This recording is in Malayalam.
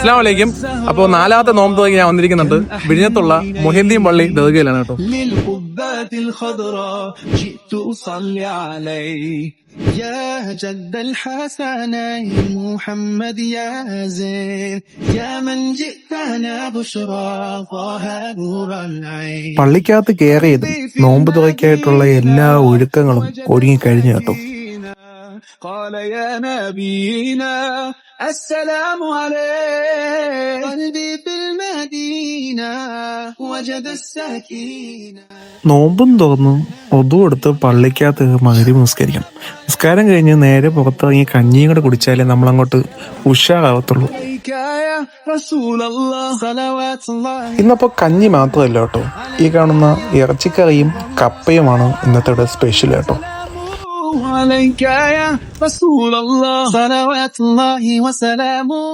അസ്സലാമു അലൈക്കും. അപ്പോൾ 4ാമത്തെ നോമ്പ് തുറക്കി ഞാൻ വന്നിരിക്കുന്നുണ്ട്. വിഴിഞ്ഞത്തുള്ള മുഹിദ്ദീൻ പള്ളി ദർഗയിലാണ് കേട്ടോ. പള്ളിക്കകത്ത് കയറിയത് നോമ്പ് തുറക്കായിട്ടുള്ള എല്ലാ ഒരുക്കങ്ങളും ഒരുങ്ങിക്കഴിഞ്ഞു കേട്ടോ. قال يا نبينا السلام عليك قلبي في المدينة وجد السكينة. നോമ്പും തുറന്നു ഒതു എടുത്ത് പള്ളിക്കകത്ത് മഗ്‌രിബ് നിസ്കരിക്കണം. നിസ്കാരം കഴിഞ്ഞ് നേരെ പുറത്തിറങ്ങി കഞ്ഞിയും കൂടെ കുടിച്ചാലേ നമ്മളങ്ങോട്ട് ഉഷാറാവത്തുള്ളൂ. ഇന്നപ്പോ കഞ്ഞി മാത്രമല്ല കേട്ടോ, ഈ കാണുന്ന ഇറച്ചിക്കറിയും കപ്പയുമാണ് ഇന്നത്തെ സ്പെഷ്യൽ കേട്ടോ. عليك يا رسول الله صلوات الله وسلامه